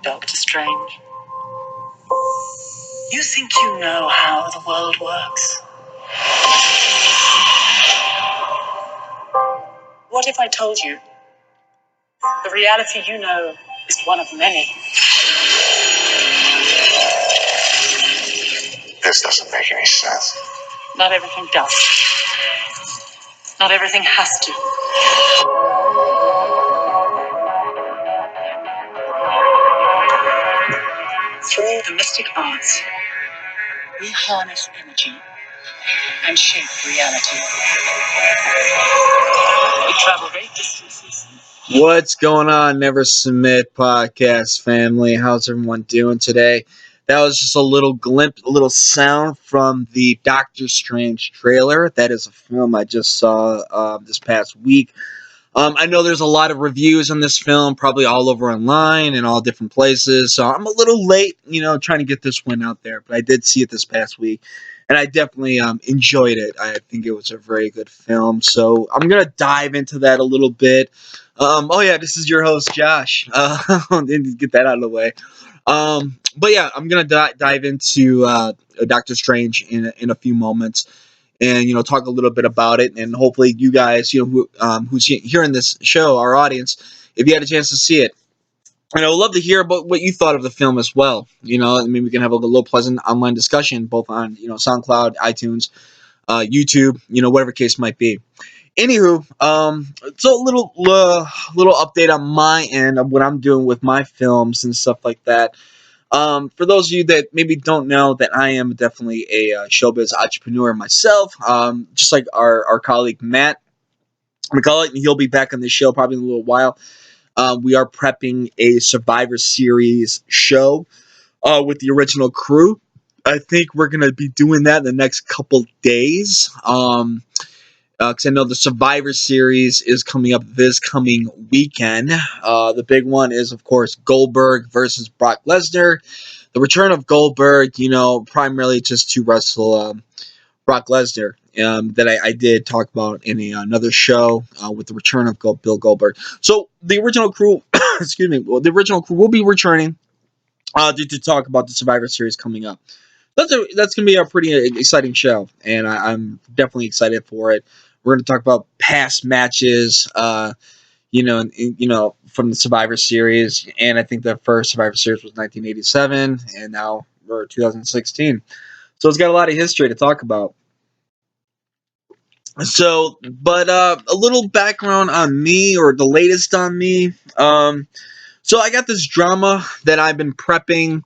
Doctor Strange. You think you know how the world works? What if I told you the reality you know is one of many? This doesn't make any sense. Not everything does. Not everything has to. Through the mystic arts, we harness energy and shape reality. We travel great distances. What's going on, Never Submit podcast family? How's everyone doing today? That was just a little glimpse, a little sound from the Doctor Strange trailer. That is a film I just saw this past week. I know there's a lot of reviews on this film, probably all over online and all different places. So I'm a little late, trying to get this one out there. But I did see it this past week, and I definitely enjoyed it. I think it was a very good film. So I'm going to dive into that a little bit. This is your host, Josh. Didn't get that out of the way. But yeah, I'm going to dive into Doctor Strange in a few moments. And talk a little bit about it, and hopefully you guys, who's hearing this show, our audience, if you had a chance to see it, and I would love to hear about what you thought of the film as well. I mean, we can have a little pleasant online discussion, both on SoundCloud, iTunes, YouTube, whatever case might be. Anywho, so a little update on my end of what I'm doing with my films and stuff like that. For those of you that maybe don't know, that I am definitely a showbiz entrepreneur myself, just like our colleague Matt McCullough. He'll be back on the show probably in a little while. We are prepping a Survivor Series show with the original crew. I think we're going to be doing that in the next couple days. Because I know the Survivor Series is coming up this coming weekend. The big one is, of course, Goldberg versus Brock Lesnar. The return of Goldberg, primarily just to wrestle Brock Lesnar, that I did talk about in another show with the return of Bill Goldberg. So the original crew, the original crew will be returning to talk about the Survivor Series coming up. That's going to be a pretty exciting show, and I'm definitely excited for it. We're going to talk about past matches, from the Survivor Series, and I think the first Survivor Series was 1987, and now we're 2016. So it's got a lot of history to talk about. So, but a little background on me, or the latest on me. So I got this drama that I've been prepping,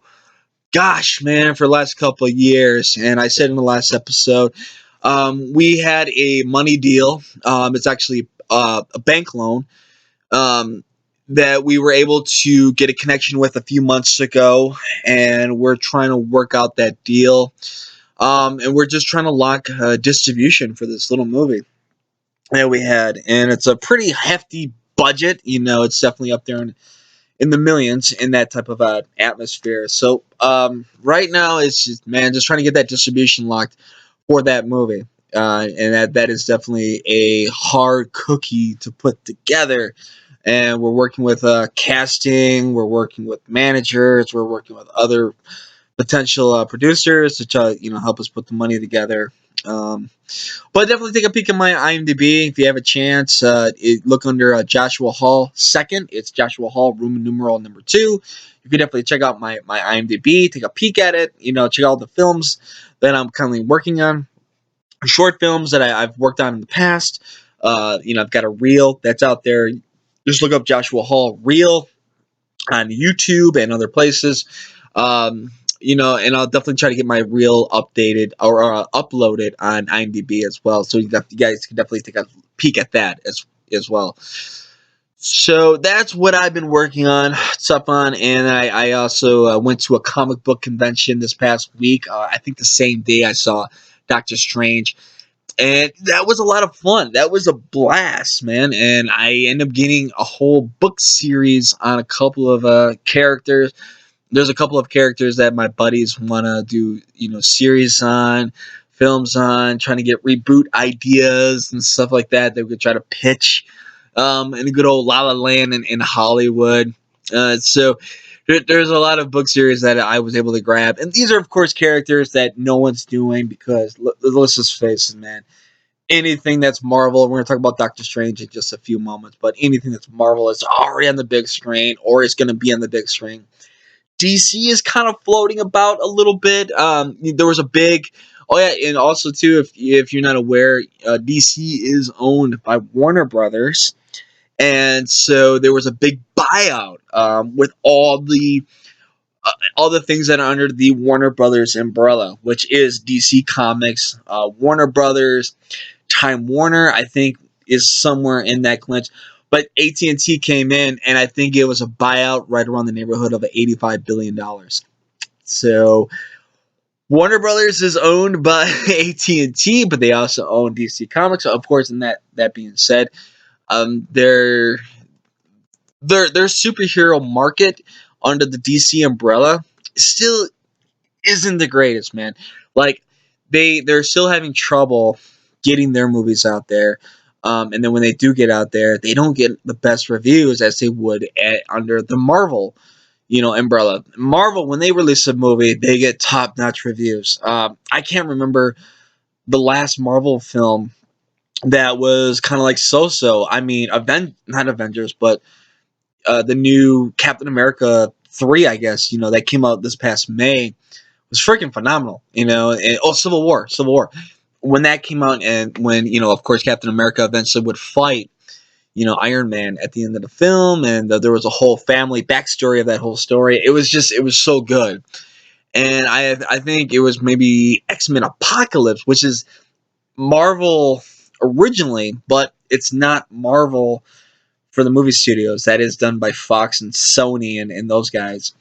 gosh, man, for the last couple of years, and I said in the last episode, we had a money deal. It's actually a bank loan that we were able to get a connection with a few months ago, and we're trying to work out that deal. And we're just trying to lock distribution for this little movie that we had, and it's a pretty hefty budget. It's definitely up there in the millions in that type of atmosphere. So right now it's just trying to get that distribution locked for that movie, and that is definitely a hard cookie to put together. And we're working with casting, we're working with managers, we're working with other potential producers to try, help us put the money together. But definitely take a peek at my IMDb if you have a chance. Look under Joshua Hall second. It's Joshua Hall, Roman numeral number 2. You can definitely check out my IMDb, take a peek at it. Check out the films that I'm currently working on, short films that I've worked on in the past. I've got a reel that's out there. Just look up Joshua Hall Reel on YouTube and other places. And I'll definitely try to get my reel updated or uploaded on IMDb as well. So you guys can definitely take a peek at that as well. So that's what I've been working on, stuff on, and I also went to a comic book convention this past week. I think the same day I saw Doctor Strange. And that was a lot of fun. That was a blast, man. And I ended up getting a whole book series on a couple of characters. There's a couple of characters that my buddies want to do, series on, films on, trying to get reboot ideas and stuff like that. They could try to pitch in the good old La La Land in Hollywood. So There's a lot of book series that I was able to grab, and these are of course characters that no one's doing because let's just face it, man. Anything that's Marvel, we're going to talk about Doctor Strange in just a few moments, but anything that's Marvel is already on the big screen or is going to be on the big screen. DC is kind of floating about a little bit. There was a big, oh yeah, and also too, if you're not aware, DC is owned by Warner Brothers, and so there was a big buyout with all the things that are under the Warner Brothers umbrella, which is DC Comics, Warner Brothers, Time Warner, I think, is somewhere in that clinch. But AT&T came in, and I think it was a buyout right around the neighborhood of $85 billion. So Warner Brothers is owned by AT&T, but they also own DC Comics. So of course, and that being said, their their superhero market under the DC umbrella still isn't the greatest, man. Like they're still having trouble getting their movies out there. And then when they do get out there, they don't get the best reviews as they would under the Marvel, umbrella. Marvel, when they release a movie, they get top notch reviews. I can't remember the last Marvel film that was kind of like so-so. I mean, not Avengers, but the new Captain America 3, I guess, that came out this past May was freaking phenomenal, And, Civil War. When that came out, and when of course, Captain America eventually would fight, Iron Man at the end of the film, and there was a whole family backstory of that whole story. It was so good, and I think it was maybe X-Men Apocalypse, which is Marvel originally, but it's not Marvel for the movie studios. That is done by Fox and Sony and those guys.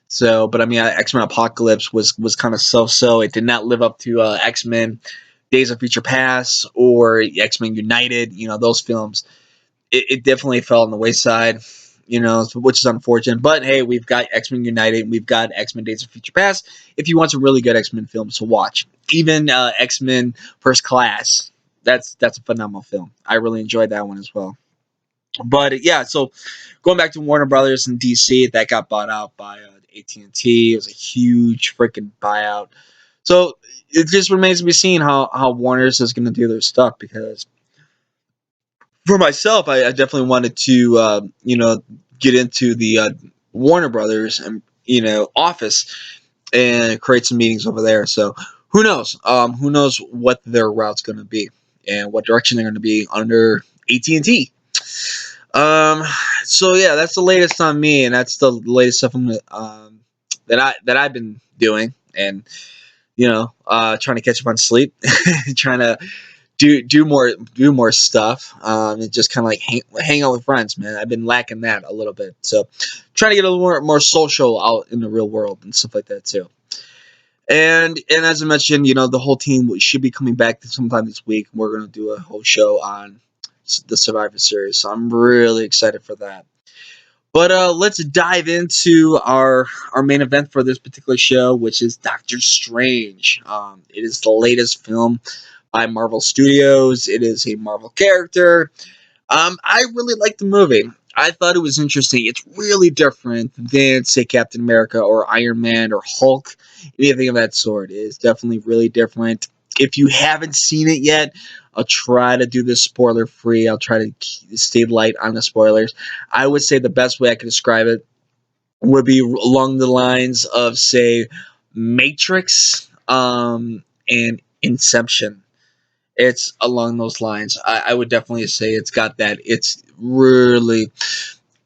So, but I mean, X Men Apocalypse was kind of so. It did not live up to X Men Days of Future Past or X Men United. Those films. It definitely fell on the wayside. Which is unfortunate. But hey, we've got X Men United. We've got X Men Days of Future Past. If you want some really good X Men films to watch, even X Men First Class. That's a phenomenal film. I really enjoyed that one as well. But yeah, so going back to Warner Brothers and DC, that got bought out by AT&T. It was a huge freaking buyout. So it just remains to be seen how Warner's is going to do their stuff. Because for myself, I definitely wanted to get into the Warner Brothers and office and create some meetings over there. So who knows? Who knows what their route's going to be and what direction they're going to be under AT&T. Um, so yeah, that's the latest on me, and that's the latest stuff that I've been doing, and trying to catch up on sleep, trying to do more stuff, and just kind of like hang out with friends, man. I've been lacking that a little bit, so trying to get a little more social out in the real world and stuff like that too. And as I mentioned, the whole team should be coming back sometime this week. We're gonna do a whole show on the Survivor Series, so I'm really excited for that. But let's dive into our main event for this particular show, which is Doctor Strange. It is the latest film by Marvel Studios. It is a Marvel character. I really liked the movie. I thought it was interesting. It's really different than, say, Captain America or Iron Man or Hulk, anything of that sort. It is definitely really different. If you haven't seen it yet, I'll try to do this spoiler free. I'll try to stay light on the spoilers. I would say the best way I could describe it would be along the lines of, say, Matrix and Inception. It's along those lines. I would definitely say it's got that. It's really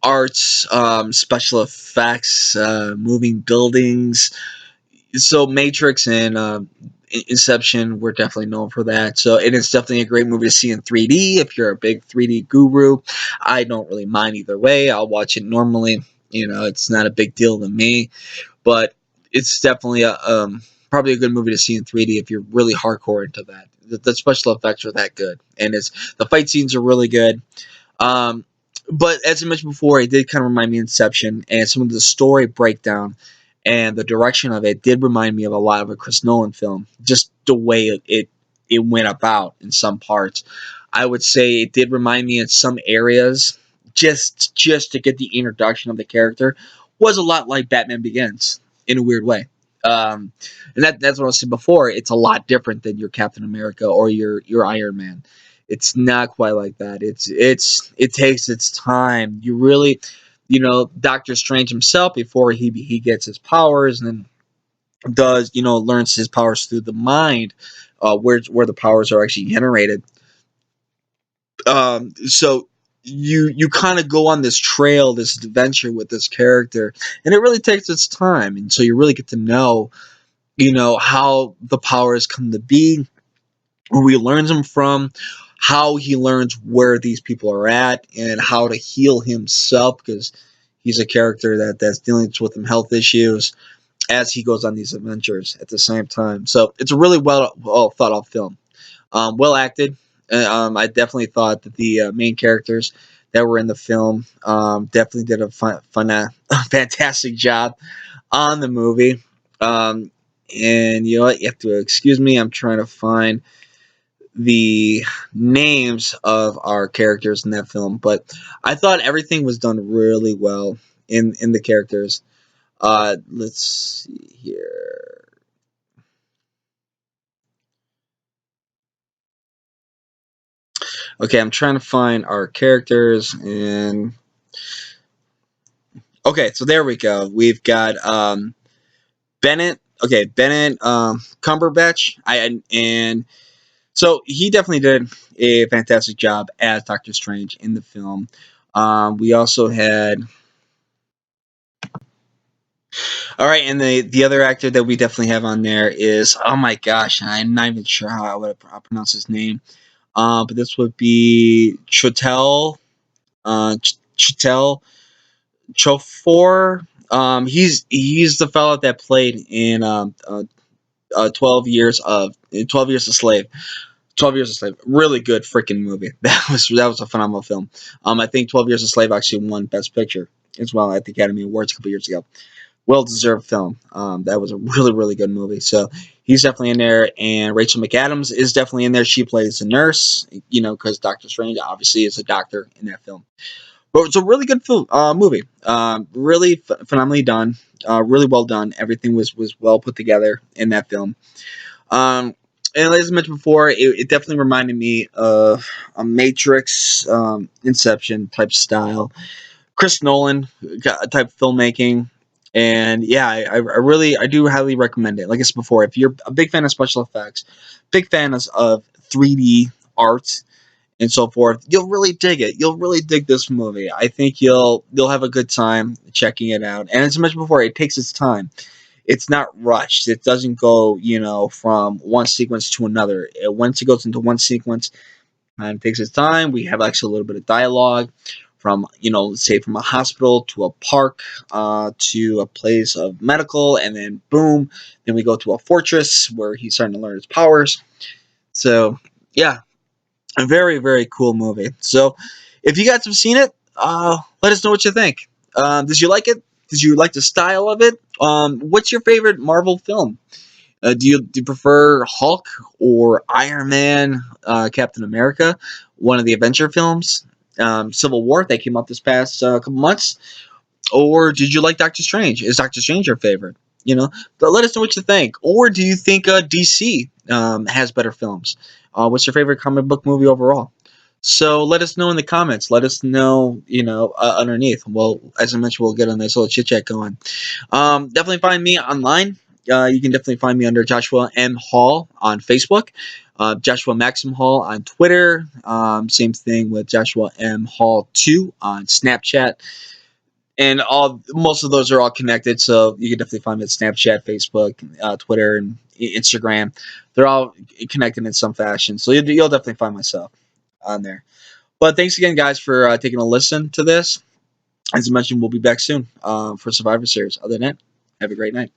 arts, special effects, moving buildings. So Matrix and Inception, we're definitely known for that. So it is definitely a great movie to see in 3D if you're a big 3D guru. I don't really mind either way. I'll watch it normally. It's not a big deal to me, but it's definitely probably a good movie to see in 3D if you're really hardcore into that. The special effects are that good, and the fight scenes are really good. Um, but as I mentioned before, it did kind of remind me of Inception, and some of the story breakdown and the direction of it did remind me of a lot of a Chris Nolan film. Just the way it went about in some parts, I would say it did remind me in some areas. Just to get the introduction of the character was a lot like Batman Begins in a weird way. Um, and that's what I said before. It's a lot different than your Captain America or your Iron Man. It's not quite like that. It takes its time. You really, Doctor Strange himself before he gets his powers and then learns his powers through the mind, where the powers are actually generated. So you kind of go on this trail, this adventure with this character, and it really takes its time, and so you really get to know how the powers come to be, who he learns them from, how he learns where these people are at, and how to heal himself because he's a character that's dealing with some health issues as he goes on these adventures at the same time. So it's a really well thought out film, well acted. I definitely thought that the main characters that were in the film definitely did a fantastic job on the movie. Um, and you know what? You have to excuse me. I'm trying to find the names of our characters in that film, but I thought everything was done really well in the characters. Let's see here. Okay, I'm trying to find our characters and okay, so there we go. We've got Bennett. Okay, Bennett Cumberbatch. And so he definitely did a fantastic job as Doctor Strange in the film. We also had all right, and the other actor that we definitely have on there is oh my gosh, I'm not even sure how I would pronounce his name. But this would be Chitel Chofor. He's the fellow that played in 12 Years a Slave. 12 Years a Slave, really good freaking movie. That was a phenomenal film. I think 12 Years a Slave actually won Best Picture as well at the Academy Awards a couple years ago. Well deserved film. That was a really really good movie. So he's definitely in there, and Rachel McAdams is definitely in there. She plays a nurse, because Doctor Strange obviously is a doctor in that film. But it's a really good film, movie. Really phenomenally done. Really well done. Everything was well put together in that film. Um, and as I mentioned before, it definitely reminded me of a Matrix, Inception type style, Chris Nolan type filmmaking. And yeah, I do highly recommend it. Like I said before, if you're a big fan of special effects, big fan of 3D art, and so forth, you'll really dig it. You'll really dig this movie. I think you'll have a good time checking it out. And as I mentioned before, it takes its time. It's not rushed. It doesn't go, from one sequence to another. Once it goes into one sequence, it takes its time. We have actually a little bit of dialogue from, let's say from a hospital to a park, to a place of medical, and then boom, then we go to a fortress where he's starting to learn his powers. So yeah, a very very cool movie. So if you guys have seen it, let us know what you think. Did you like it? Did you like the style of it? What's your favorite Marvel film? Do you prefer Hulk or Iron Man, Captain America, one of the adventure films, Civil War that came up this past couple months, or did you like Doctor Strange? Is Doctor Strange your favorite? But let us know what you think. Or do you think DC has better films? What's your favorite comic book movie overall? So let us know in the comments. Let us know, underneath. Well, as I mentioned, we'll get a nice little chit chat going. Definitely find me online. You can definitely find me under Joshua M. Hall on Facebook, Joshua Maxim Hall on Twitter. Same thing with Joshua M. Hall 2 on Snapchat. And most of those are all connected, so you can definitely find me at Snapchat, Facebook, Twitter, and Instagram. They're all connected in some fashion, so you'll definitely find myself on there. But thanks again, guys, for taking a listen to this. As I mentioned, we'll be back soon for Survivor Series. Other than that, have a great night.